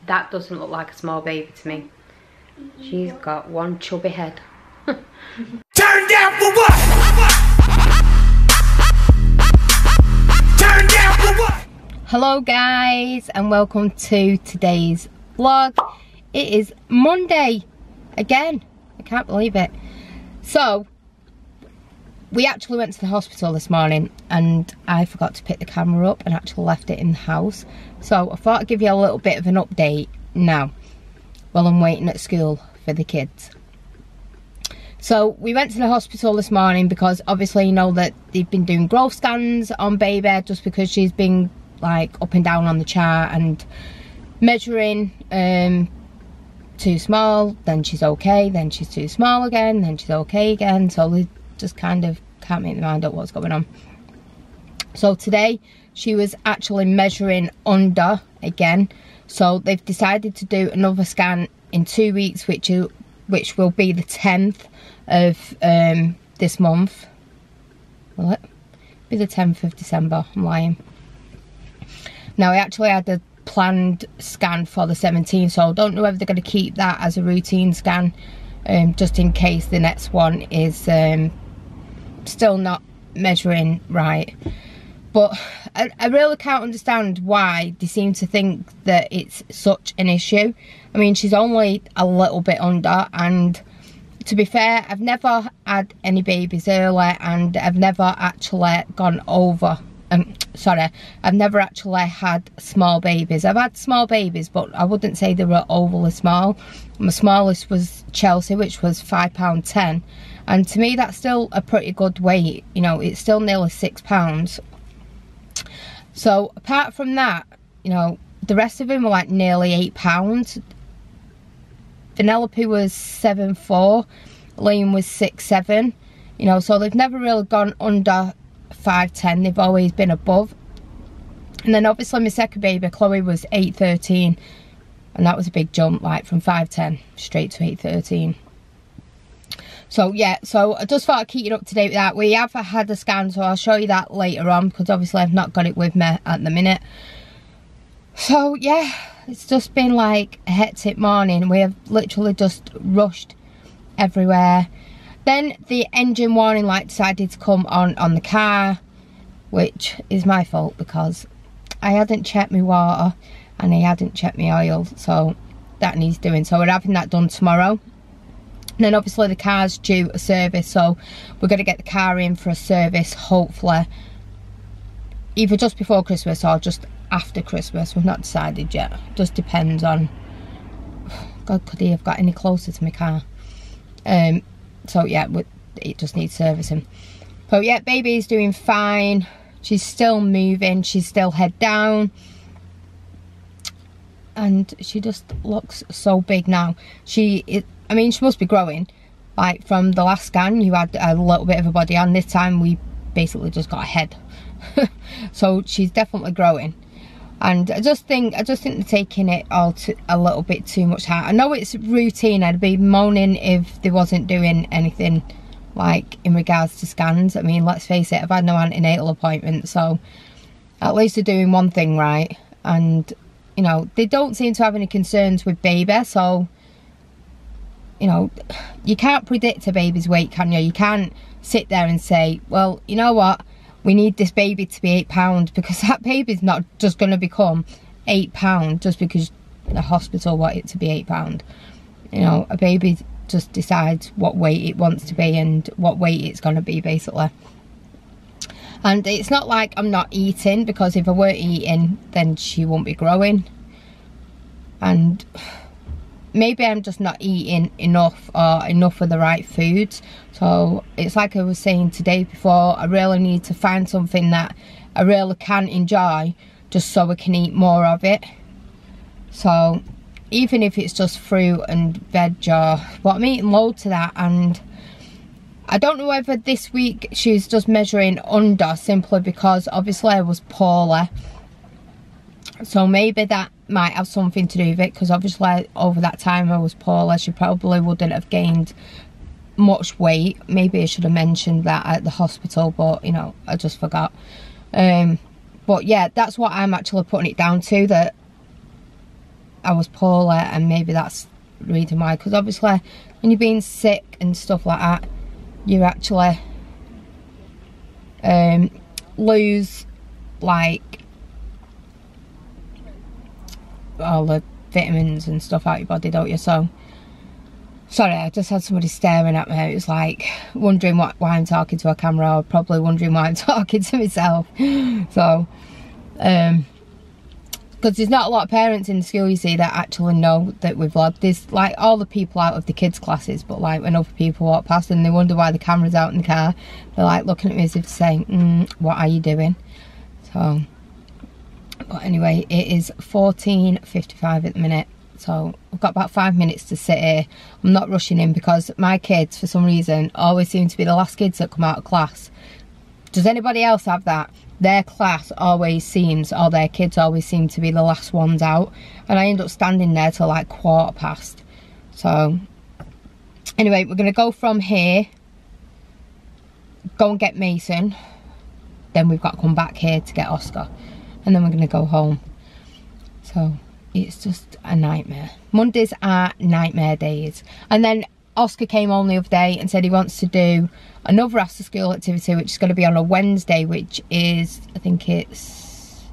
That doesn't look like a small baby to me. She's got one chubby head. Turn down for what? Turn down for what? Hello guys, and welcome to today's vlog. It is Monday again. I can't believe it. So we actually went to the hospital this morning and I forgot to pick the camera up and actually left it in the house. So I thought I'd give you a little bit of an update now while I'm waiting at school for the kids. So we went to the hospital this morning because obviously you know that they've been doing growth scans on baby just because she's been like up and down on the chart and measuring too small, then she's okay, then she's too small again, then she's okay again. So they just kind of can't make their mind up what's going on. So today she was actually measuring under again, so they've decided to do another scan in 2 weeks, which will be the 10th of this month. Will it be the 10th of December? I'm lying. Now I actually had a planned scan for the 17th, so I don't know whether they're going to keep that as a routine scan, just in case the next one is still not measuring right. But I really can't understand why they seem to think that it's such an issue. I mean, she's only a little bit under, and to be fair, I've never had any babies early, and I've never actually gone over. I've never actually had small babies. I've had small babies, but I wouldn't say they were overly small. My smallest was Chelsea, which was £5.10, and to me that's still a pretty good weight. You know, it's still nearly £6. So apart from that, you know, the rest of them were like nearly £8. Vanellope was 7.4, Liam was 6.7. You know, so they've never really gone under 5.10. They've always been above. And then obviously my second baby, Chloe, was 8.13, and that was a big jump, like from 5.10 straight to 8.13. So yeah, so I just thought I'd keep you up to date with that. We have had a scan, so I'll show you that later on, because obviously I've not got it with me at the minute. So yeah, it's just been like a hectic morning. We have literally just rushed everywhere. Then the engine warning light decided to come on the car, which is my fault because I hadn't checked my water and I hadn't checked my oil, so that needs doing. So we're having that done tomorrow. And then obviously the car's due a service, so we're going to get the car in for a service, hopefully either just before Christmas or just after Christmas. We've not decided yet. Just depends on, God, could he have got any closer to my car? So yeah, it just needs servicing. So yeah, baby's doing fine. She's still moving. She's still head down. And she just looks so big now. I mean, she must be growing. Like from the last scan, you had a little bit of a body on. This time we basically just got a head. So she's definitely growing. And I just think they're taking it all to a little bit too much heart. I know it's routine. I'd be moaning if they wasn't doing anything like in regards to scans. I mean, let's face it, I've had no antenatal appointment, so at least they're doing one thing right. And you know, they don't seem to have any concerns with baby, so you know, you can't predict a baby's weight, can you? You can't sit there and say, well, you know what, we need this baby to be £8, because that baby's not just going to become £8 just because the hospital want it to be £8. You know, a baby just decides what weight it wants to be and what weight it's going to be, basically. And it's not like I'm not eating, because if I weren't eating, then she won't be growing. And maybe I'm just not eating enough, or enough of the right foods. So it's like I was saying today before, I really need to find something that I really can enjoy, just so I can eat more of it. So even if it's just fruit and veg, or what, I'm eating loads of that. And I don't know whether this week she's just measuring under simply because obviously I was poorly. So maybe that might have something to do with it, because obviously over that time I was poorly, she probably wouldn't have gained much weight. Maybe I should have mentioned that at the hospital, but you know, I just forgot. But yeah, that's what I'm actually putting it down to, that I was poorly, and maybe that's the reason why. Because obviously when you're being sick and stuff like that, you actually lose like all the vitamins and stuff out of your body, don't you? So sorry, I just had somebody staring at me. It was like wondering why I'm talking to a camera, or probably wondering why I'm talking to myself. So because there's not a lot of parents in the school, you see, that actually know that we vlog. There's like all the people out of the kids' classes, but like when other people walk past and they wonder why the camera's out in the car, they're like looking at me as if saying, what are you doing? So, but anyway, it is 14:55 at the minute, so I've got about 5 minutes to sit here. I'm not rushing in because my kids, for some reason, always seem to be the last kids that come out of class. Does anybody else have that? Their class always seems, or their kids always seem to be the last ones out, and I end up standing there till like 1:15. So anyway, we're going to go from here, go and get Mason, then we've got to come back here to get Oscar, and then we're going to go home. So it's just a nightmare. Mondays are nightmare days. And then Oscar came home the other day and said he wants to do another after school activity, which is going to be on a Wednesday, which is, I think it's,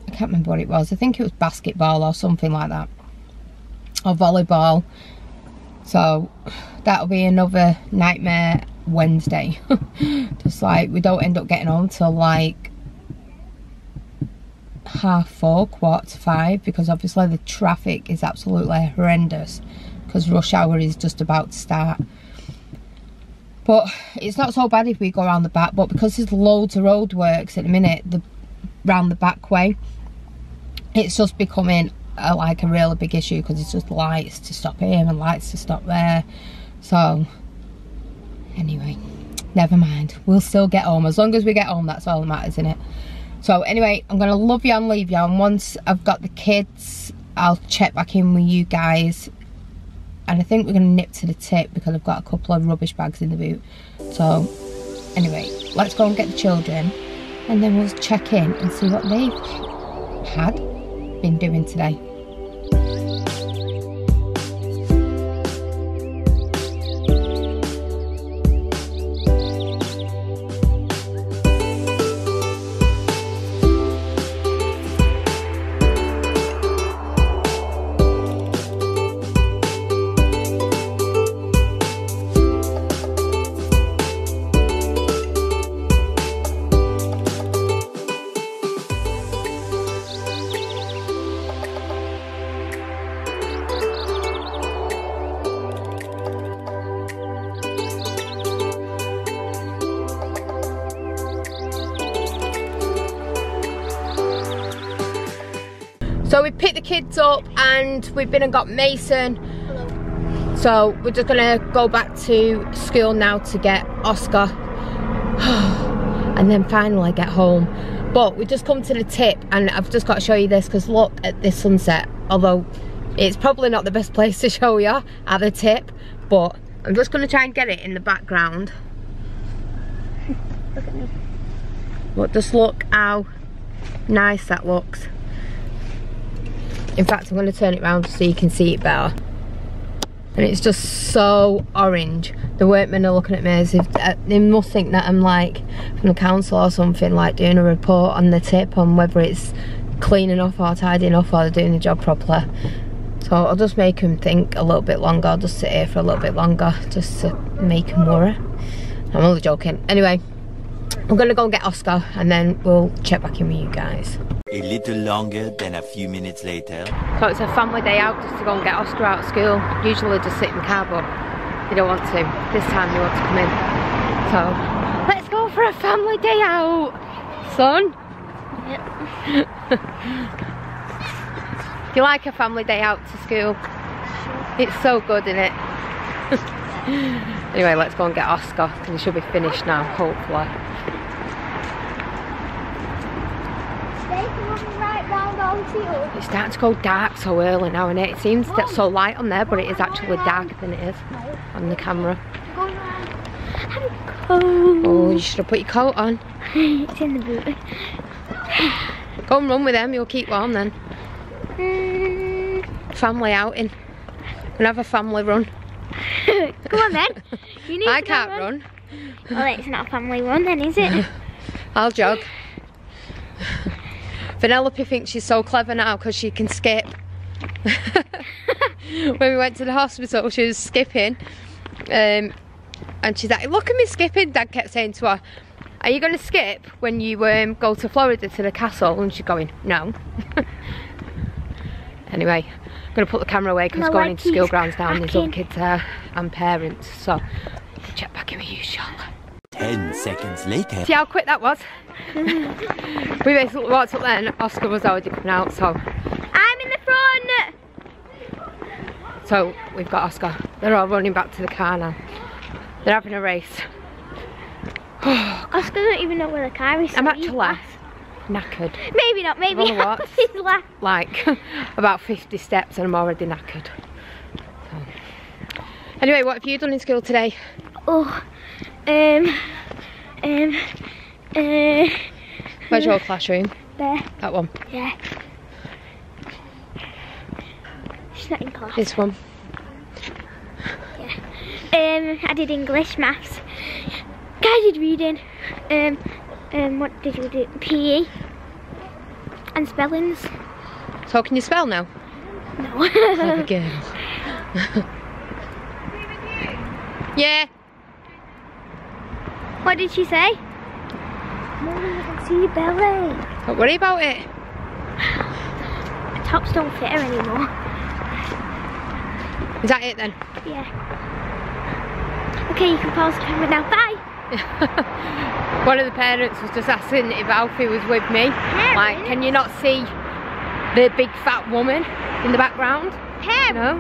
I can't remember what it was. I think it was basketball or something like that, or volleyball. So that'll be another nightmare Wednesday. Just like we don't end up getting home till like 4:30, 4:45, because obviously the traffic is absolutely horrendous because rush hour is just about to start. But it's not so bad if we go around the back, but because there's loads of road works at the minute, round the back way, it's just becoming like a really big issue, because it's just lights to stop here and lights to stop there. So anyway, never mind, we'll still get home. As long as we get home, that's all that matters, isn't it? So anyway, I'm gonna love you and leave you, and once I've got the kids, I'll check back in with you guys. And I think we're gonna nip to the tip because I've got a couple of rubbish bags in the boot. So anyway, let's go and get the children, and then we'll check in and see what they've been doing today. So we picked the kids up and we've been and got Mason. Hello. So we're just gonna go back to school now to get Oscar and then finally get home. But we just come to the tip, and I've just got to show you this because look at this sunset. Although it's probably not the best place to show you at the tip, but I'm just gonna try and get it in the background. Look at me. But just look how nice that looks. In fact, I'm going to turn it around so you can see it better. And it's just so orange. The workmen are looking at me as if they must think that I'm like from the council or something, like doing a report on the tip on whether it's cleaning off or tidying off or they're doing the job properly. So I'll just make them think a little bit longer. I'll just sit here for a little bit longer just to make them worry. I'm only joking. Anyway, I'm going to go and get Oscar and then we'll check back in with you guys. A little longer than a few minutes later. So it's a family day out just to go and get Oscar out of school. Usually just sit in the car, but they don't want to. This time they want to come in. So let's go for a family day out, son. Yep. You like a family day out to school? It's so good, isn't it? Anyway, let's go and get Oscar and he should be finished now, hopefully. It's starting to go dark so early now, and it seems that's so light on there, but it is actually darker than it is on the camera. Oh, you should have put your coat on. It's in the boot. Go and run with them, you'll keep warm then. family outing. We'll have a family run. Come on then. You need I to can't go run. Well, it's not a family run then, is it? I'll jog. Vanellope thinks she's so clever now because she can skip. When we went to the hospital, she was skipping. And she's like, look at me skipping. Dad kept saying to her, are you going to skip when you go to Florida to the castle? And she's going, no. Anyway, I'm going to put the camera away because going into school grounds now and there's other kids there and parents. So, check back in with you, Charlotte. 10 seconds later. See how quick that was? We basically walked up there and Oscar was already coming out, so. I'm in the front! So, we've got Oscar. They're all running back to the car now. They're having a race. Oscar doesn't even know where the car is. I'm actually knackered. Maybe not, maybe not. Like about 50 steps and I'm already knackered. So. Anyway, what have you done in school today? Oh, Where's your classroom? There. That one? Yeah. She's not in class. This one? Yeah. I did English, maths, guided reading, what did you do? PE and spellings. So can you spell now? No. Clever girl. Yeah. What did she say? Mommy, I can see your belly. Don't worry about it. The tops don't fit her anymore. Is that it then? Yeah. Okay, you can pause the camera now. Bye. One of the parents was just asking if Alfie was with me. Like, can you not see the big fat woman in the background? No?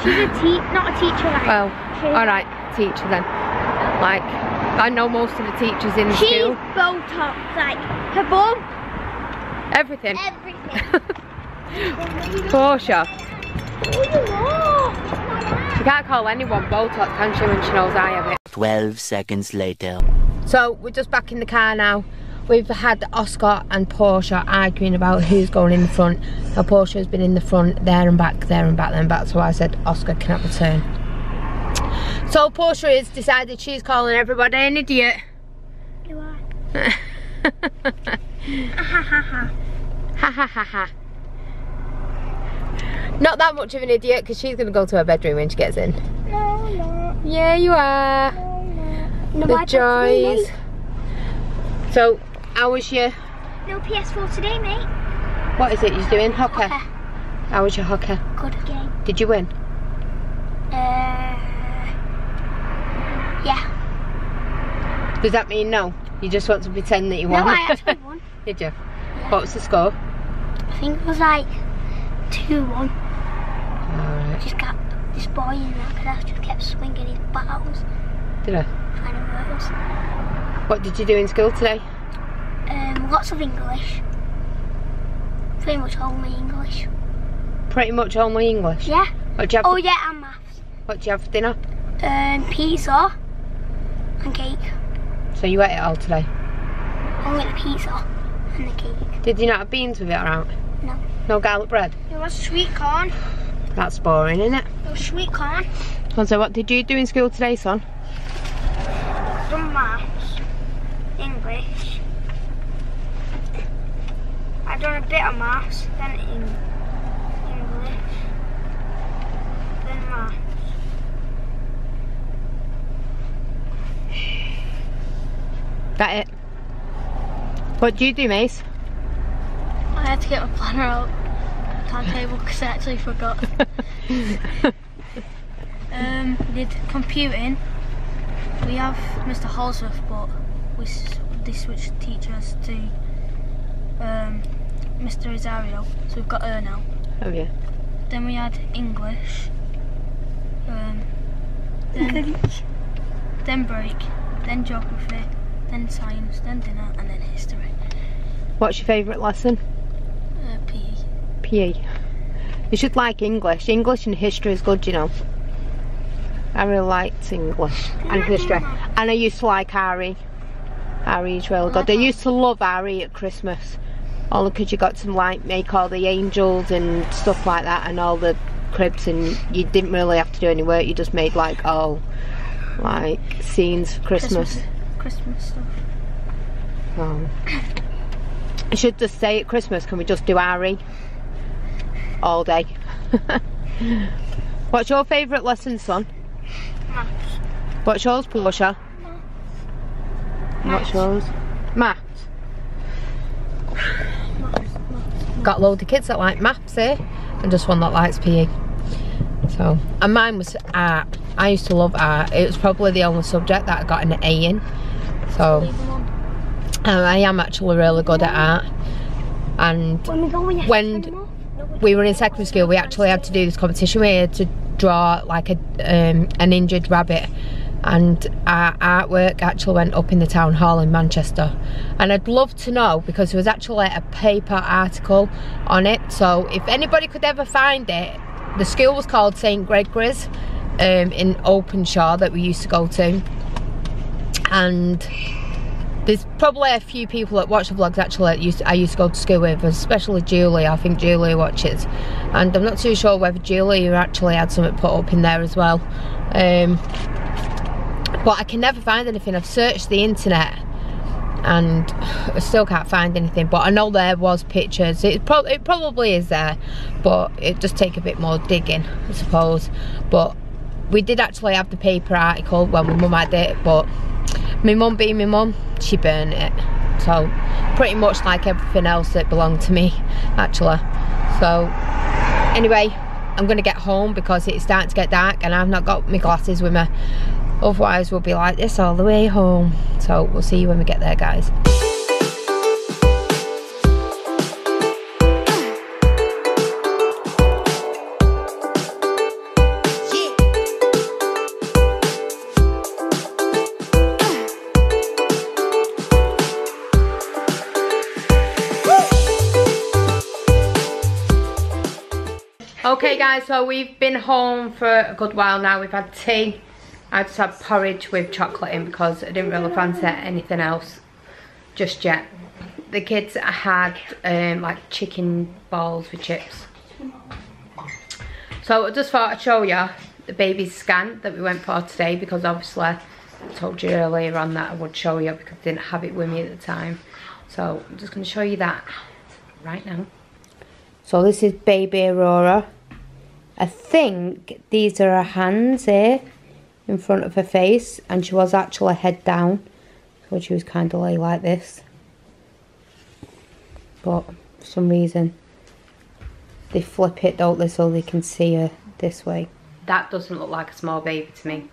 She's not a teacher. Like, well, alright, teacher then. Like, I know most of the teachers in the she's school. Botox, like her bum. Everything. Everything. Portia. Oh, She can't call anyone Botox, can she, when she knows I have it? 12 seconds later. So, we're just back in the car now. We've had Oscar and Portia arguing about who's going in the front. Now, Portia has been in the front, there and back, there and back, there and back. So I said, Oscar can have a turn. So Portia has decided she's calling everybody an idiot. you are. Ha ha ha ha. Not that much of an idiot because she's going to go to her bedroom when she gets in. No, no. Yeah, you are. No, The joys. So, how was your... No PS4 today, mate. What is it you're doing? Hockey? How was your hockey? Good game. Did you win? Yeah. Does that mean no? You just want to pretend that you won? No, I actually won. Did you? Yeah. What was the score? I think it was like 2-1. Alright. Just got this boy in that class just kept swinging his battles. Did I? Trying to hurt us. What did you do in school today? Lots of English. Pretty much only English. Pretty much only English? Yeah. What did you have? Oh yeah, and maths. What did you have for dinner? Pizza and cake. So you ate it all today? Only the pizza and the cake. Did you not have beans with it or out? No. No garlic bread? It was sweet corn. That's boring, isn't it? It was sweet corn. So what did you do in school today, son? Some maths, English. I've done a bit of maths, then English, then maths. That it? What do you do, Mace? I had to get my planner out, timetable, because I actually forgot. We did computing. We have Mr. Holsworth, but they switched teachers to Mr. Rosario, so we've got her now. Oh yeah. Then we had English, then break, then geography, then science, then dinner, and then history. What's your favourite lesson? PE. PE. You should like English. English and history is good, you know. I really liked English and history. And I used to like RE. RE is really good. I used to love RE at Christmas. Only because you got to like make all the angels and stuff like that and all the cribs, and you didn't really have to do any work. You just made like all like scenes for Christmas stuff. I should just say at Christmas, can we just do RE all day? What's your favourite lesson, son? Maths. What's yours, Portia? What's yours? Maths. Got a load of kids that like maths here, and just one that likes PE. So, and mine was art. I used to love art. It was probably the only subject that I got an A in. So, I am actually really good at art. And when we were in secondary school, we actually had to do this competition. We had to draw like an injured rabbit, and our artwork actually went up in the town hall in Manchester. And I'd love to know, because there was actually a paper article on it, so if anybody could ever find it. The school was called St Gregory's in Openshaw that we used to go to, and there's probably a few people that watch the vlogs actually I used to go to school with, especially Julie. I think Julie watches, and I'm not too sure whether Julie actually had something put up in there as well. But I can never find anything. I've searched the internet and I still can't find anything, but I know there was pictures. It probably is there, but it does take a bit more digging, I suppose. But we did actually have the paper article when my mum had it, but my mum being my mum, she burned it. So pretty much like everything else that belonged to me, actually. So anyway, I'm gonna get home because it's starting to get dark and I've not got my glasses with me. Otherwise we'll be like this all the way home. So we'll see you when we get there, guys. Okay guys, so we've been home for a good while now. We've had tea. I just had porridge with chocolate in because I didn't really fancy anything else just yet. The kids had like chicken balls with chips. So I just thought I'd show you the baby's scan that we went for today, because obviously I told you earlier on that I would show you because I didn't have it with me at the time. So I'm just going to show you that right now. So this is baby Aurora. I think these are her hands here in front of her face, and she was actually head down, so she was kind of like this, but for some reason they flip it, don't they, so they can see her this way. That doesn't look like a small baby to me.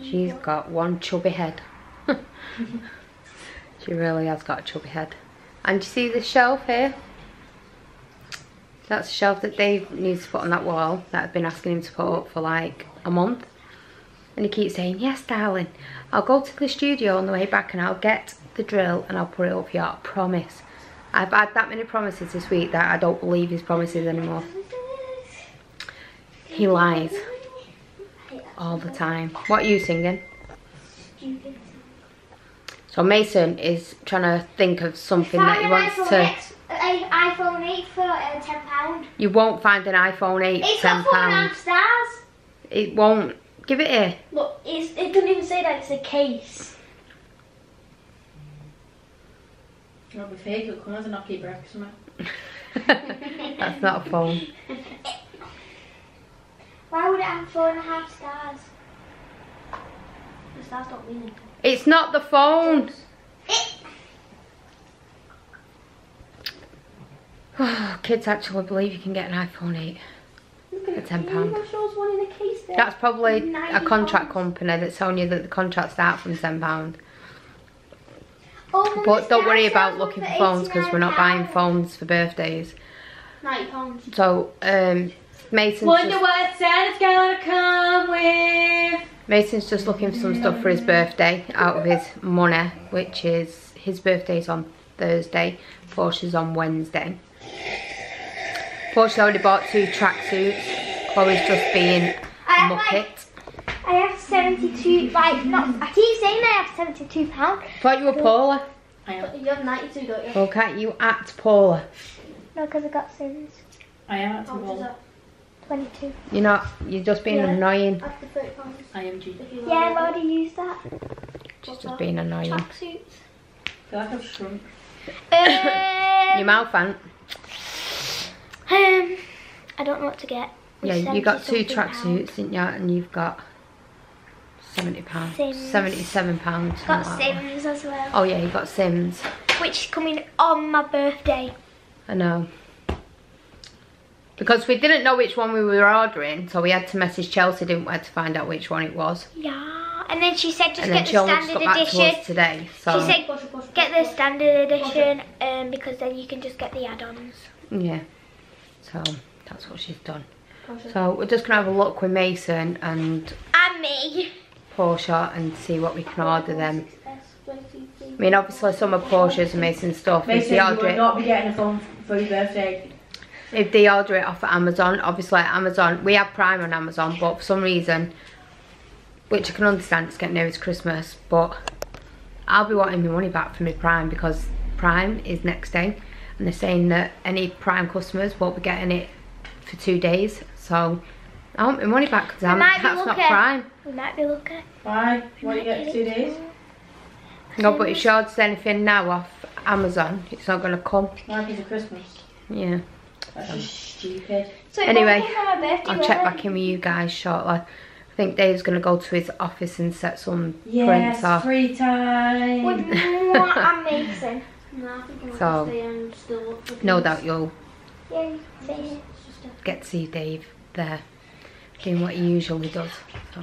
She's got one chubby head. She really has got a chubby head. And you see this shelf here? That's a shelf that Dave needs to put on that wall that I've been asking him to put up for like a month. And he keeps saying, yes darling, I'll go to the studio on the way back and I'll get the drill and I'll put it up for you, I promise. I've had that many promises this week that I don't believe his promises anymore. He lies all the time. What are you singing? So Mason is trying to think of something that he wants to... iPhone 8 for £10. You won't find an iPhone 8 for £10. It's got 4.5 stars. It won't. Give it here. Look, it doesn't even say that, it's a case. It'll be fake, it'll come as a Nokia brick somewhere. That's not a phone. Why would it have 4.5 stars? The stars don't mean anything. It's not the phone. Kids actually believe you can get an iPhone 8 for £10. That's probably a contract company that's telling you that the contract starts from £10. But don't worry about looking for phones because we're not buying phones for birthdays. £90. So Mason's Wonder what Santa's gonna come with. Mason's just looking for some stuff for his birthday out of his money, which is his birthday's on Thursday, Portia's on Wednesday. Portia already bought 2 tracksuits. Chloe's just being a muppet. I have 72, like, not, I keep saying I have £72. Thought you were poor. I am. You have 92, don't you? Well, can't you act Paula? No, because I got Sims. I am at all. 22. You're just being annoying. After 30 pounds. I am G. Yeah, I've already used that. Just being annoying. Tracksuits. I feel like I've shrunk. Your mouth, Ant. I don't know what to get. Yeah, you got 2 £70 tracksuits, didn't you? And you've got £70. Sims. £77. Got Sims as well. Oh yeah, you got Sims. Which is coming on my birthday. I know. Because we didn't know which one we were ordering, so we had to message Chelsea, didn't we, to find out which one it was. Yeah. And then she said just And get then the she only just standard got back to edition. us today. So She said get the standard edition because then you can just get the add-ons. yeah. So that's what she's done. So we're just gonna have a look with Mason and me. Portia and see what we can order them. I mean, obviously some of Portia's and Mason's stuff. Mason, you will not be getting a phone for your birthday. If they order it off of Amazon, obviously Amazon, we have Prime on Amazon, but for some reason, which I can understand, it's getting near to Christmas, but I'll be wanting my money back for my Prime because Prime is next day, and they're saying that any Prime customers won't be getting it for 2 days, so I want my money back because that's not Prime. We might be lucky. Why? What do you get for 2 days? No, but if she orders anything now off Amazon, it's not going to come. Why? Because of Christmas. Yeah. That's just stupid. So Anyway, on my birthday, I'll check back in with you guys shortly. I think Dave's going to go to his office and set some prints off. Free time. With what I'm Mason. No, I think I'm So, gonna stay and still look for no things. doubt you'll Yeah, see. get to see Dave there doing what he usually does. So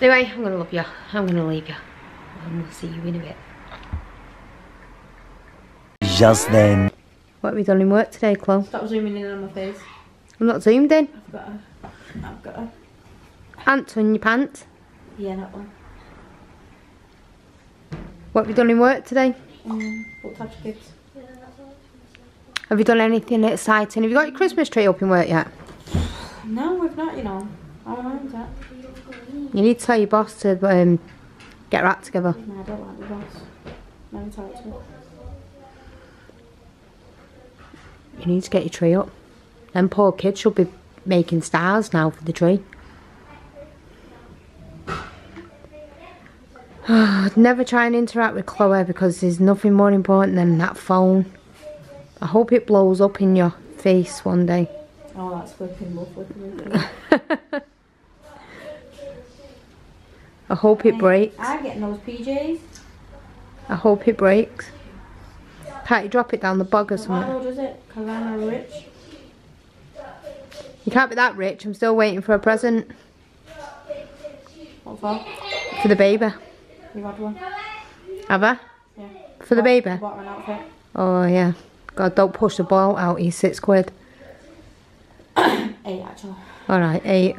anyway, I'm going to love you. I'm going to leave you. And we'll see you in a bit. Just then. What have you done in work today, Chloe? Stop zooming in on my face. I'm not zoomed in. I've got a. Pants on your pants. Yeah, that one. What have you done in work today? What types of kids? Have you done anything exciting? Have you got your Christmas tree up in work yet? No, we've not, you know. How annoying that? You need to tell your boss to get her act together. No, I don't like the boss. Never talk to her. You need to get your tree up. Them poor kids should be making stars now for the tree. I'd never try and interact with Chloe because there's nothing more important than that phone. I hope it blows up in your face one day. Oh, that's flipping lovely. I hope it breaks. I'm getting those PJs. I hope it breaks. Can't you drop it down the bog or Why something? does it? Because I'm rich. You can't be that rich. I'm still waiting for a present. What for? For the baby. You've had one? Have I? Yeah. For the baby? I bought an outfit. Oh yeah. God, don't push the ball out. He's £6. 8 actually. Alright, 8.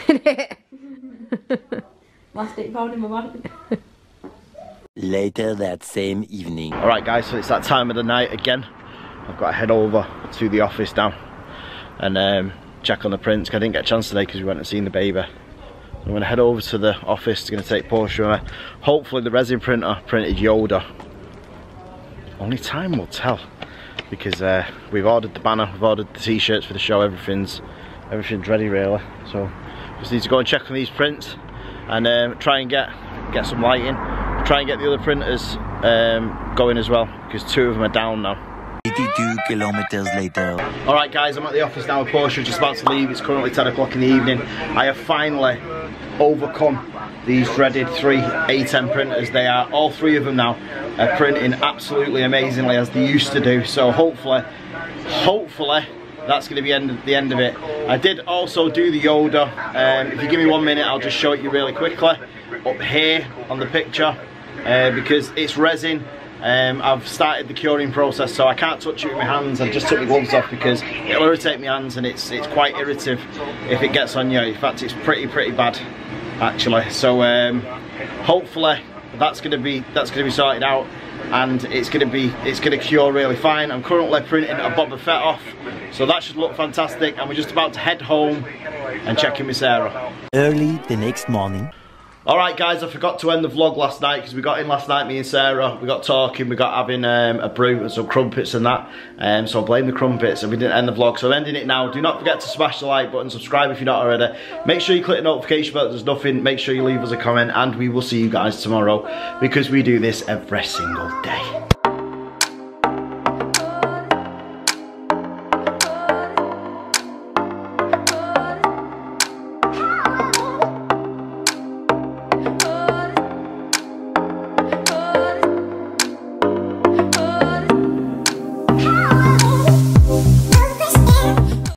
Did it? Last £8 in my bag. Later that same evening. Alright guys, so it's that time of the night again. I've got to head over to the office now and check on the prints. I didn't get a chance today because we went and seen the baby. I'm going to head over to the office. It's going to take Portia. Hopefully the resin printer printed Yoda. Only time will tell, because we've ordered the banner, we've ordered the t-shirts for the show. Everything's ready really. So just need to go and check on these prints and try and get some lighting. Try and get the other printers going as well, because 2 of them are down now. 82 kilometers later. Alright guys, I'm at the office now with Portia, just about to leave. It's currently 10 o'clock in the evening. I have finally overcome these dreaded 3 A10 printers. They are, all 3 of them now, printing absolutely amazingly as they used to do. So hopefully that's going to be the end of it. I did also do the Yoda. If you give me 1 minute, I'll just show it you really quickly. Up here on the picture, because it's resin. I've started the curing process, so I can't touch it with my hands. I've just took my gloves off because it'll irritate my hands, and it's quite irritative if it gets on you. In fact, it's pretty bad actually. So hopefully that's going to be sorted out, and it's going to cure really fine. I'm currently printing a Boba Fett off, so that should look fantastic. And we're just about to head home and check in with Sarah. Early the next morning. Alright guys, I forgot to end the vlog last night because we got in last night, me and Sarah, we got talking, we got having a brew and some crumpets and that, so I blame the crumpets and we didn't end the vlog, so I'm ending it now. Do not forget to smash the like button, subscribe if you're not already, make sure you click the notification bell if there's nothing, make sure you leave us a comment, and we will see you guys tomorrow because we do this every single day.